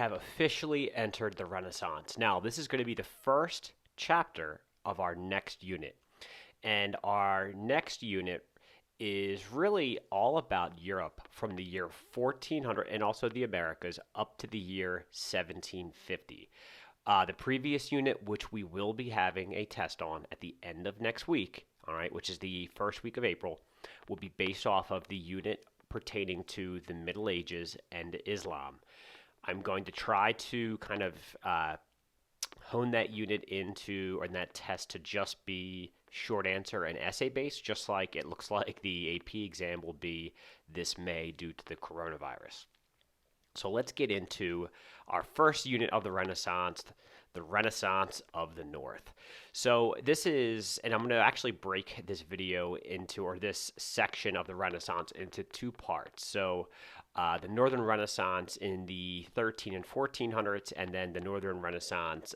have officially entered the Renaissance. Now, this is going to be the first chapter of our next unit. And our next unit is really all about Europe from the year 1400 and also the Americas up to the year 1750. The previous unit, which we will be having a test on at the end of next week, all right, which is the first week of April, will be based off of the unit pertaining to the Middle Ages and Islam. I'm going to try to kind of hone that unit into, or that test to just be short answer and essay based, just like it looks like the AP exam will be this May due to the coronavirus. So let's get into our first unit of the Renaissance of the North. So this is, and I'm going to actually break this video into, or this section of the Renaissance into two parts. So the Northern Renaissance in the 13 and 1400s, and then the Northern Renaissance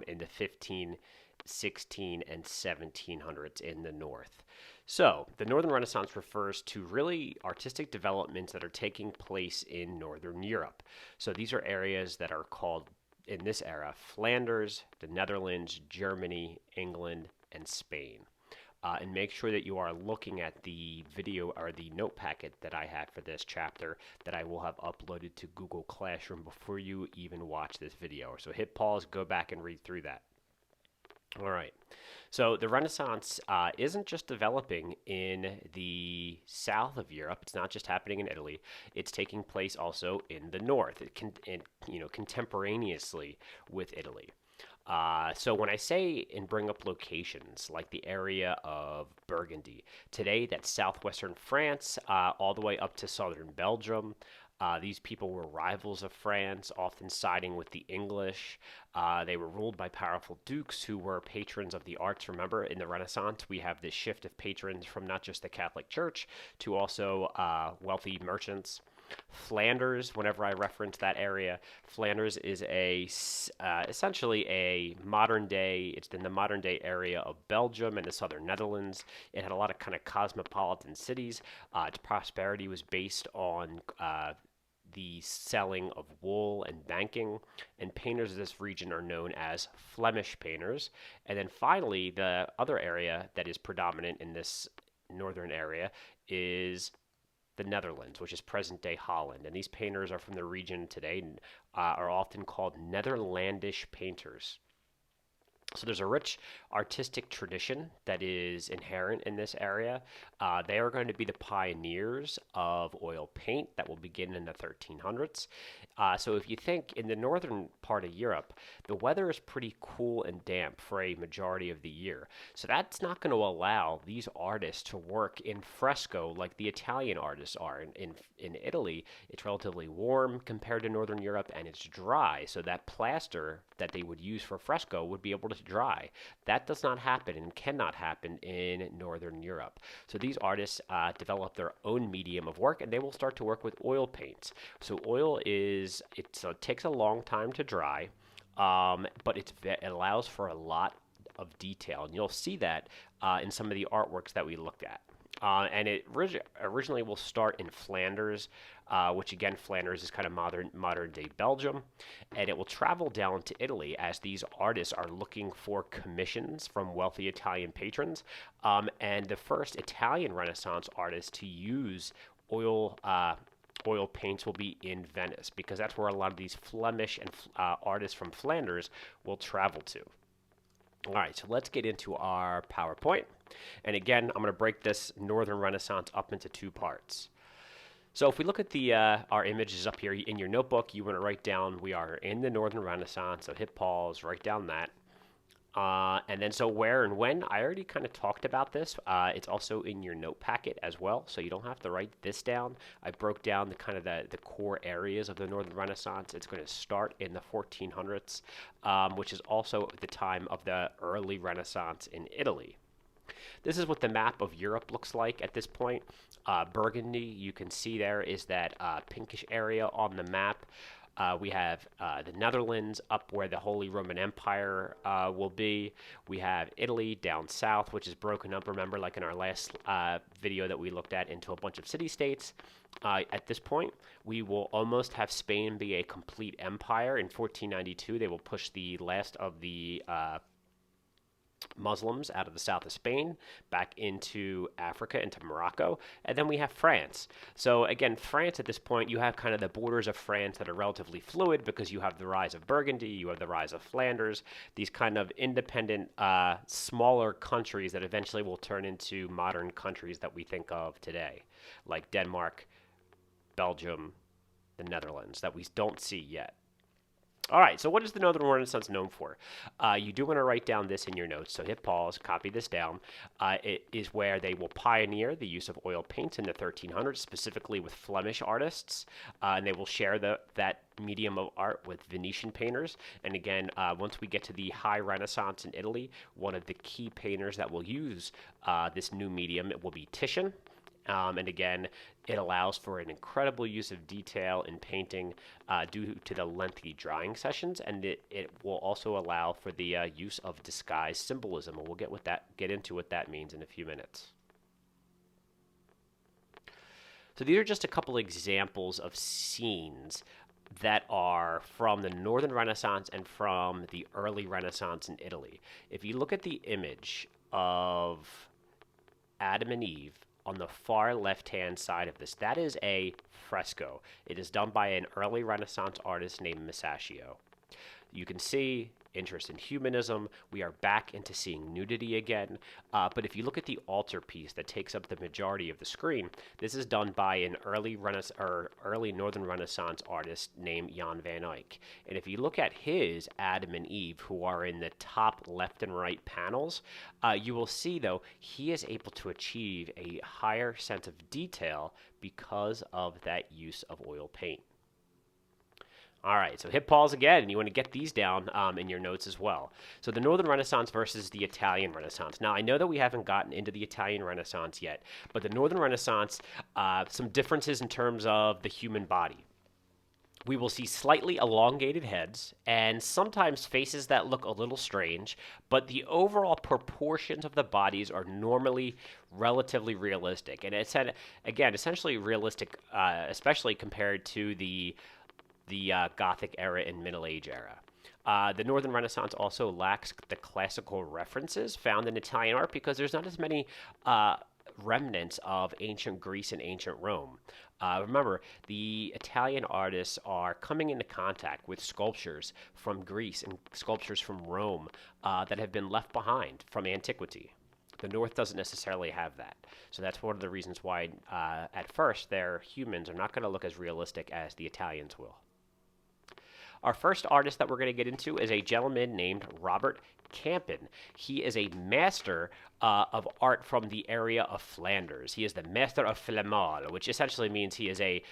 in the 15, 16, and 1700s in the North. So, the Northern Renaissance refers to really artistic developments that are taking place in Northern Europe. So, these are areas that are called, in this era, Flanders, the Netherlands, Germany, England, and Spain. And make sure that you are looking at the video or the note packet that I have for this chapter that I will have uploaded to Google Classroom before you even watch this video. So, hit pause, go back and read through that. All right. So the Renaissance isn't just developing in the south of Europe. It's not just happening in Italy. It's taking place also in the north, contemporaneously with Italy. So when I say and bring up locations like the area of Burgundy, today that's southwestern France, all the way up to southern Belgium. These people were rivals of France, often siding with the English. They were ruled by powerful dukes who were patrons of the arts. Remember, in the Renaissance, we have this shift of patrons from not just the Catholic Church to also wealthy merchants. Flanders, whenever I reference that area, Flanders is essentially a modern day, it's in the modern day area of Belgium and the southern Netherlands. It had a lot of kind of cosmopolitan cities. Its prosperity was based on the selling of wool and banking, and painters of this region are known as Flemish painters. And then finally, the other area that is predominant in this northern area is the Netherlands, which is present-day Holland. And these painters are from the region today and are often called Netherlandish painters. So there's a rich artistic tradition that is inherent in this area. They are going to be the pioneers of oil paint that will begin in the 1300s. So if you think in the northern part of Europe, the weather is pretty cool and damp for a majority of the year. So that's not going to allow these artists to work in fresco like the Italian artists are. In Italy, it's relatively warm compared to northern Europe, and it's dry. So that plaster that they would use for fresco would be able to dry. That does not happen and cannot happen in Northern Europe. So these artists develop their own medium of work, and they will start to work with oil paints. So oil it takes a long time to dry, but it allows for a lot of detail, and you'll see that in some of the artworks that we looked at. And it originally will start in Flanders, which again, Flanders is kind of modern day Belgium, and it will travel down to Italy as these artists are looking for commissions from wealthy Italian patrons. And the first Italian Renaissance artists to use oil paints will be in Venice, because that's where a lot of these Flemish and artists from Flanders will travel to. All right, so let's get into our PowerPoint. And again, I'm going to break this Northern Renaissance up into two parts. So if we look at our images up here in your notebook, you want to write down we are in the Northern Renaissance. So hit pause, write down that. And then so where and when, I already kind of talked about this. It's also in your note packet as well, so you don't have to write this down. I broke down the core areas of the Northern Renaissance. It's going to start in the 1400s, which is also the time of the early Renaissance in Italy. This is what the map of Europe looks like at this point. Burgundy, you can see there is that pinkish area on the map. We have the Netherlands up where the Holy Roman Empire will be. We have Italy down south, which is broken up, remember, like in our last video that we looked at, into a bunch of city-states. At this point, we will almost have Spain be a complete empire. In 1492, they will push the last of the Muslims out of the south of Spain back into Africa, into Morocco. And then we have France. So again, France at this point, you have kind of the borders of France that are relatively fluid because you have the rise of Burgundy, you have the rise of Flanders, these kind of independent, smaller countries that eventually will turn into modern countries that we think of today, like Denmark, Belgium, the Netherlands, that we don't see yet. All right, so what is the Northern Renaissance known for? You do want to write down this in your notes, so hit pause, copy this down. It is where they will pioneer the use of oil paints in the 1300s, specifically with Flemish artists, and they will share that medium of art with Venetian painters. And again, once we get to the High Renaissance in Italy, one of the key painters that will use this new medium, it will be Titian. And again, it allows for an incredible use of detail in painting due to the lengthy drying sessions, and it will also allow for the use of disguised symbolism. And we'll get into what that means in a few minutes. So these are just a couple examples of scenes that are from the Northern Renaissance and from the early Renaissance in Italy. If you look at the image of Adam and Eve, on the far left-hand side of this, that is a fresco. It is done by an early Renaissance artist named Masaccio. You can see interest in humanism. We are back into seeing nudity again. But if you look at the altarpiece that takes up the majority of the screen, this is done by an early Northern Renaissance artist named Yann Van Eyck. And if you look at his Adam and Eve, who are in the top left and right panels, you will see, though, he is able to achieve a higher sense of detail because of that use of oil paint. All right, so hit pause again, and you want to get these down in your notes as well. So the Northern Renaissance versus the Italian Renaissance. Now, I know that we haven't gotten into the Italian Renaissance yet, but the Northern Renaissance, some differences in terms of the human body. We will see slightly elongated heads and sometimes faces that look a little strange, but the overall proportions of the bodies are normally relatively realistic. And it's, again, essentially realistic, especially compared to the Gothic era and Middle Age era. The Northern Renaissance also lacks the classical references found in Italian art because there's not as many remnants of ancient Greece and ancient Rome. Remember, the Italian artists are coming into contact with sculptures from Greece and sculptures from Rome that have been left behind from antiquity. The North doesn't necessarily have that. So that's one of the reasons why, at first, their humans are not going to look as realistic as the Italians will. Our first artist that we're going to get into is a gentleman named Robert Campin. He is a master of art from the area of Flanders. He is the Master of Flamal, which essentially means he is a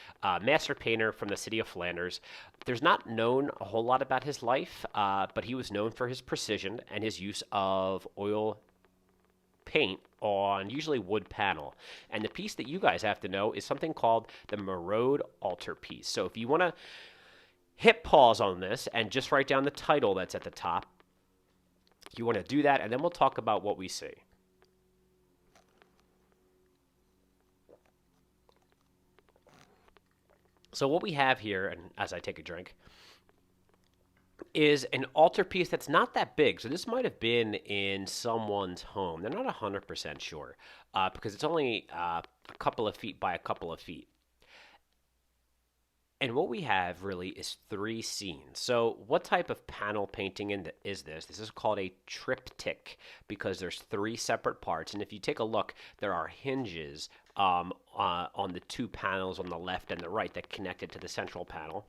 master painter from the city of Flanders. There's not known a whole lot about his life, but he was known for his precision and his use of oil paint on usually wood panel. And the piece that you guys have to know is something called the Ghent Altarpiece. So if you want to hit pause on this and just write down the title that's at the top, you want to do that, and then we'll talk about what we see. So what we have here, and as I take a drink, is an altarpiece that's not that big. So this might have been in someone's home. They're not 100% sure because it's only a couple of feet by a couple of feet. And what we have really is three scenes. So what type of panel painting is this? This is called a triptych because there's three separate parts. And if you take a look, there are hinges on the two panels on the left and the right that connect it to the central panel,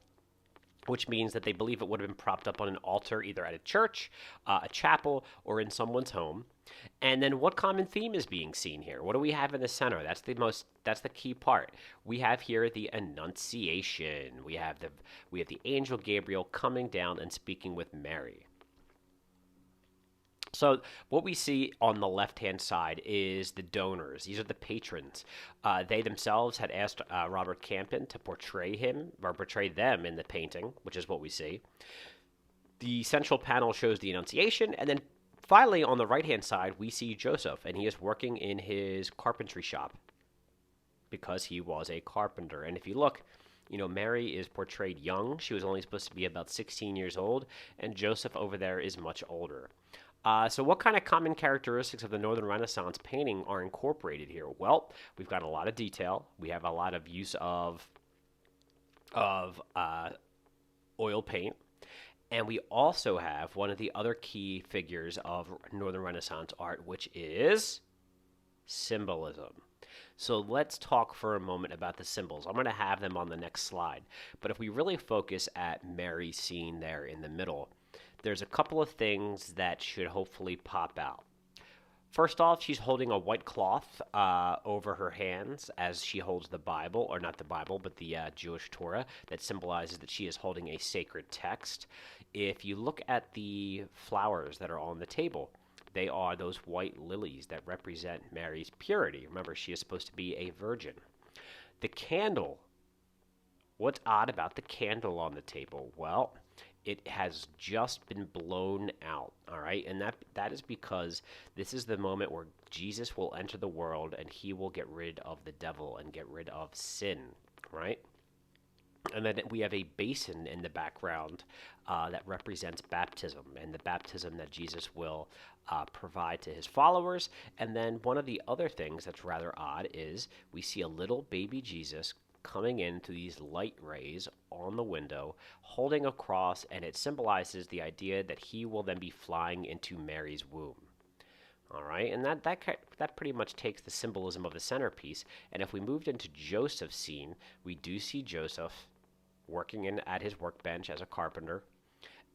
which means that they believe it would have been propped up on an altar either at a church, a chapel, or in someone's home. And then what common theme is being seen here? What do we have in the center? That's the key part. We have here the Annunciation. We have the angel Gabriel coming down and speaking with Mary. So what we see on the left-hand side is the donors. These are the patrons. They themselves had asked Robert Campin to portray him or portray them in the painting, which is what we see. The central panel shows the Annunciation, and then finally on the right-hand side we see Joseph, and he is working in his carpentry shop because he was a carpenter. And if you look, Mary is portrayed young. She was only supposed to be about 16 years old, and Joseph over there is much older. So, what kind of common characteristics of the Northern Renaissance painting are incorporated here? Well, we've got a lot of detail. We have a lot of use of oil paint, and we also have one of the other key figures of Northern Renaissance art, which is symbolism. So let's talk for a moment about the symbols. I'm going to have them on the next slide. But if we really focus at Mary's scene there in the middle, there's a couple of things that should hopefully pop out. First off, she's holding a white cloth over her hands as she holds the Bible, or not the Bible, but the Jewish Torah, that symbolizes that she is holding a sacred text. If you look at the flowers that are on the table, they are those white lilies that represent Mary's purity. Remember, she is supposed to be a virgin. The candle. What's odd about the candle on the table? Well, it has just been blown out, all right? And that is because this is the moment where Jesus will enter the world and he will get rid of the devil and get rid of sin, right? And then we have a basin in the background that represents baptism and the baptism that Jesus will provide to his followers. And then one of the other things that's rather odd is we see a little baby Jesus coming in through these light rays on the window, holding a cross, and it symbolizes the idea that he will then be flying into Mary's womb. All right, and that pretty much takes the symbolism of the centerpiece. And if we moved into Joseph's scene, we do see Joseph working at his workbench as a carpenter,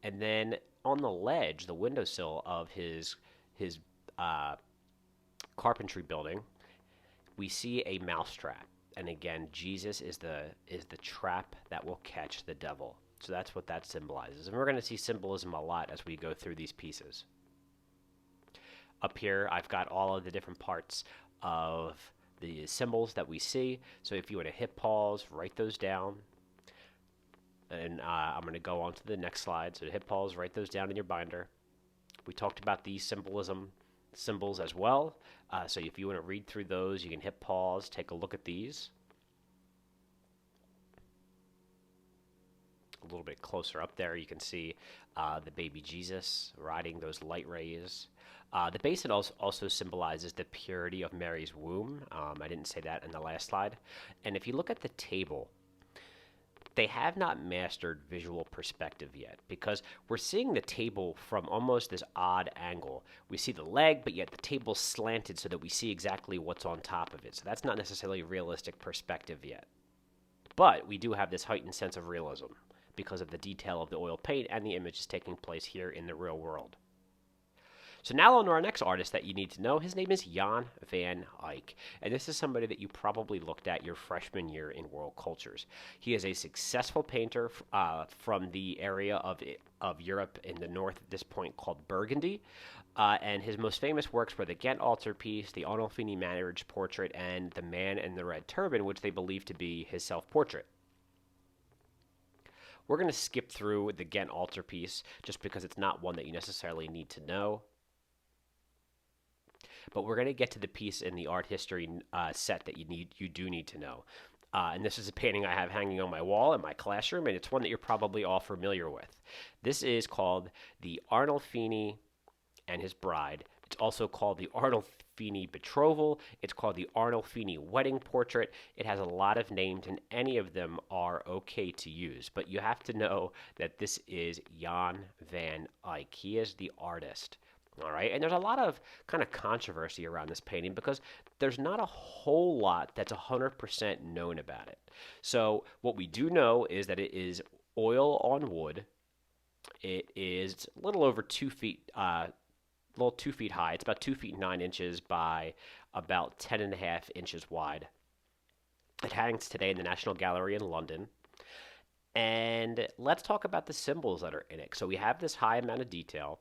and then on the ledge, the windowsill of his carpentry building, we see a mousetrap. And again, Jesus is the trap that will catch the devil. So that's what that symbolizes. And we're going to see symbolism a lot as we go through these pieces. Up here, I've got all of the different parts of the symbols that we see. So if you want to hit pause, write those down. And I'm going to go on to the next slide. So to hit pause, write those down in your binder. We talked about these symbols as well. So if you want to read through those, you can hit pause, take a look at these. A little bit closer up there, you can see the baby Jesus riding those light rays. The basin also symbolizes the purity of Mary's womb. I didn't say that in the last slide. And if you look at the table, they have not mastered visual perspective yet, because we're seeing the table from almost this odd angle. We see the leg, but yet the table's slanted so that we see exactly what's on top of it. So that's not necessarily realistic perspective yet. But we do have this heightened sense of realism because of the detail of the oil paint and the images taking place here in the real world. So now on to our next artist that you need to know. His name is Yann Van Eyck, and this is somebody that you probably looked at your freshman year in World Cultures. He is a successful painter from the area of Europe in the north at this point called Burgundy, and his most famous works were the Ghent Altarpiece, the Arnolfini marriage portrait, and the Man in the Red Turban, which they believe to be his self-portrait. We're going to skip through the Ghent Altarpiece just because it's not one that you necessarily need to know. But we're going to get to the piece in the art history set that you do need to know. And this is a painting I have hanging on my wall in my classroom, and it's one that you're probably all familiar with. This is called the Arnolfini and His Bride. It's also called the Arnolfini Betrothal. It's called the Arnolfini Wedding Portrait. It has a lot of names, and any of them are okay to use. But you have to know that this is Yann Van Eyck. He is the artist. All right, and there's a lot of kind of controversy around this painting because there's not a whole lot that's 100% known about it. So what we do know is that it is oil on wood. It is a little over 2 feet, high. It's about 2 feet 9 inches by about 10.5 inches wide. It hangs today in the National Gallery in London. And let's talk about the symbols that are in it. So we have this high amount of detail.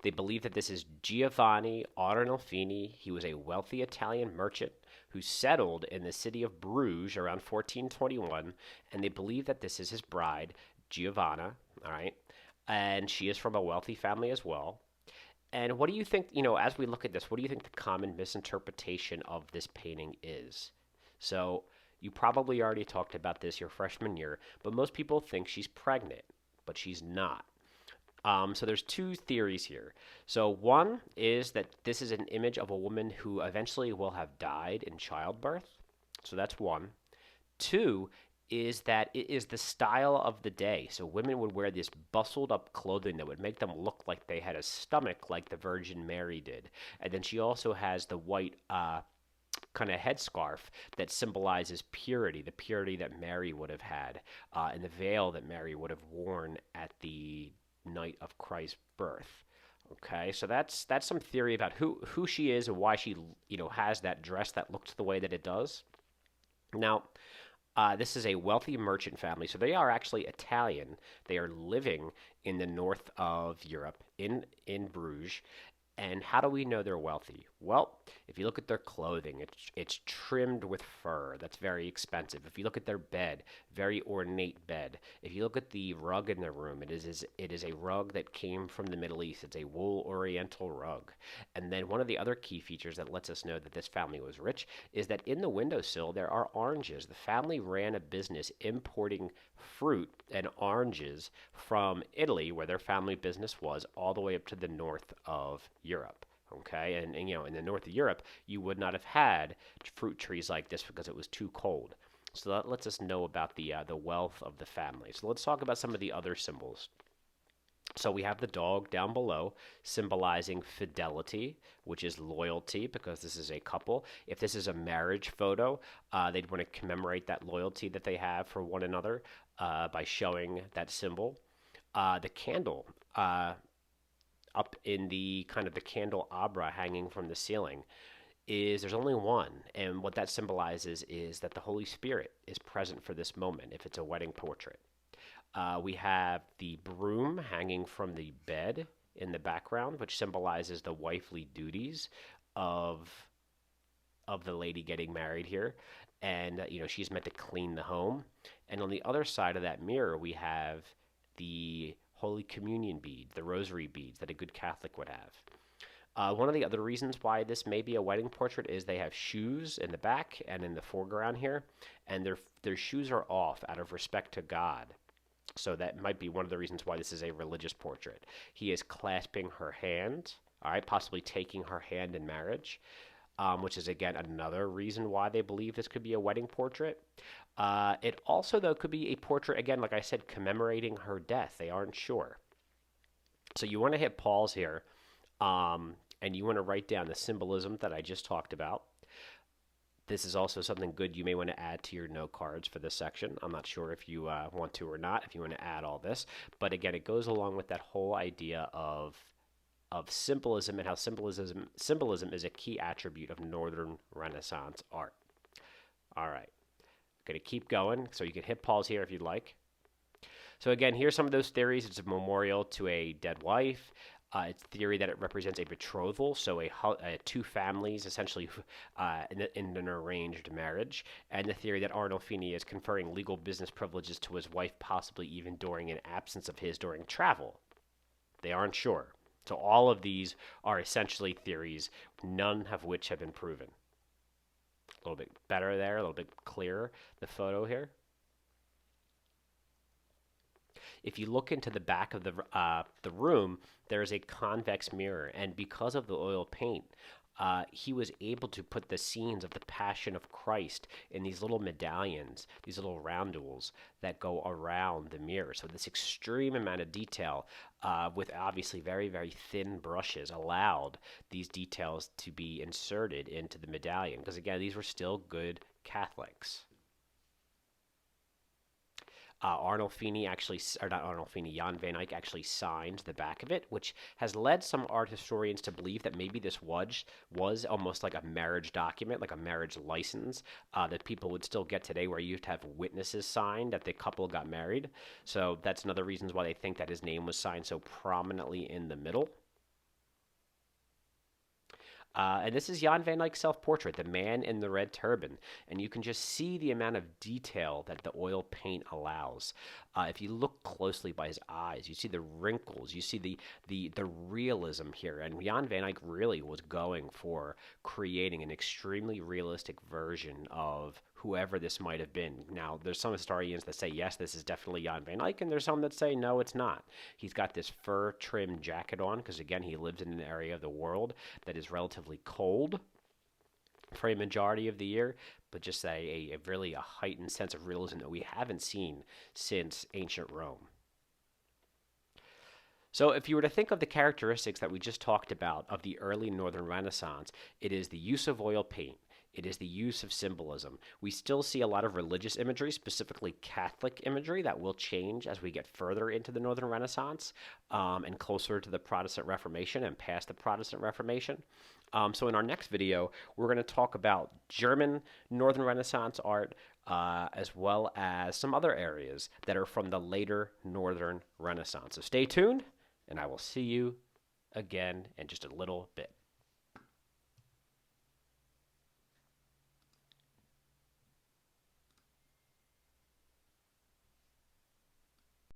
They believe that this is Giovanni Arnolfini. He was a wealthy Italian merchant who settled in the city of Bruges around 1421, and they believe that this is his bride, Giovanna, all right? And she is from a wealthy family as well. And what do you think, as we look at this, what do you think the common misinterpretation of this painting is? So, you probably already talked about this your freshman year, but most people think she's pregnant, but she's not. So there's two theories here. So one is that this is an image of a woman who eventually will have died in childbirth. So that's one. Two is that it is the style of the day. So women would wear this bustled up clothing that would make them look like they had a stomach like the Virgin Mary did. And then she also has the white kind of headscarf that symbolizes purity, the purity that Mary would have had, and the veil that Mary would have worn at the night of Christ's birth. Okay, so that's some theory about who she is and why she has that dress that looks the way that it does. Now, this is a wealthy merchant family, so they are actually Italian. They are living in the north of Europe, in Bruges. And how do we know they're wealthy? Well, if you look at their clothing, it's trimmed with fur. That's very expensive. If you look at their bed, very ornate bed. If you look at the rug in their room, it is a rug that came from the Middle East. It's a wool oriental rug. And then one of the other key features that lets us know that this family was rich is that in the windowsill there are oranges. The family ran a business importing fruit and oranges from Italy, where their family business was, all the way up to the north of Europe. Okay, and in the north of Europe, you would not have had fruit trees like this because it was too cold. So that lets us know about the wealth of the family. So let's talk about some of the other symbols. So we have the dog down below, symbolizing fidelity, which is loyalty, because this is a couple. If this is a marriage photo, they'd want to commemorate that loyalty that they have for one another by showing that symbol. The candle up in the kind of the candelabra hanging from the ceiling there's only one, and what that symbolizes is that the Holy Spirit is present for this moment if it's a wedding portrait. We have the broom hanging from the bed in the background, which symbolizes the wifely duties of the lady getting married here. And, she's meant to clean the home. And on the other side of that mirror, we have the Holy Communion bead, the rosary beads that a good Catholic would have. One of the other reasons why this may be a wedding portrait is they have shoes in the back and in the foreground here, and their shoes are off out of respect to God. So that might be one of the reasons why this is a religious portrait. He is clasping her hand, all right, possibly taking her hand in marriage, which is, again, another reason why they believe this could be a wedding portrait. It also, though, could be a portrait, again, like I said, commemorating her death. They aren't sure. So you want to hit pause here, and you want to write down the symbolism that I just talked about. This is also something good you may want to add to your note cards for this section. I'm not sure if you want to or not, if you want to add all this. But again, it goes along with that whole idea of symbolism and how symbolism is a key attribute of Northern Renaissance art. All right. Going to keep going, so you can hit pause here if you'd like. So again, here's some of those theories. It's a memorial to a dead wife. It's theory that it represents a betrothal, so two families essentially in an arranged marriage, and the theory that Arnolfini is conferring legal business privileges to his wife, possibly even during an absence of his during travel. They aren't sure. So all of these are essentially theories, none of which have been proven. A little bit better there, a little bit clearer, the photo here. If you look into the back of the room, there's a convex mirror, and because of the oil paint, he was able to put the scenes of the Passion of Christ in these little medallions, these little roundules that go around the mirror. So this extreme amount of detail, with obviously very, very thin brushes, allowed these details to be inserted into the medallion, because again, these were still good Catholics. Arnolfini actually, or not Arnolfini, Yann Van Eyck actually signed the back of it, which has led some art historians to believe that maybe this was almost like a marriage document, like a marriage license that people would still get today, where you have to have witnesses sign that the couple got married. So that's another reason why they think that his name was signed so prominently in the middle. And this is Jan van Eyck's self-portrait, the man in the red turban. And you can just see the amount of detail that the oil paint allows. If you look closely by his eyes, you see the wrinkles, you see the realism here. And Jan van Eyck really was going for creating an extremely realistic version of whoever this might have been. Now, there's some historians that say, yes, this is definitely Jan van Eyck, and there's some that say, no, it's not. He's got this fur-trimmed jacket on, because, again, he lives in an area of the world that is relatively cold for a majority of the year, but just a really a heightened sense of realism that we haven't seen since ancient Rome. So if you were to think of the characteristics that we just talked about of the early Northern Renaissance, it is the use of oil paint. It is the use of symbolism. We still see a lot of religious imagery, specifically Catholic imagery, that will change as we get further into the Northern Renaissance and closer to the Protestant Reformation and past the Protestant Reformation. So in our next video, we're going to talk about German Northern Renaissance art, as well as some other areas that are from the later Northern Renaissance. So stay tuned, and I will see you again in just a little bit.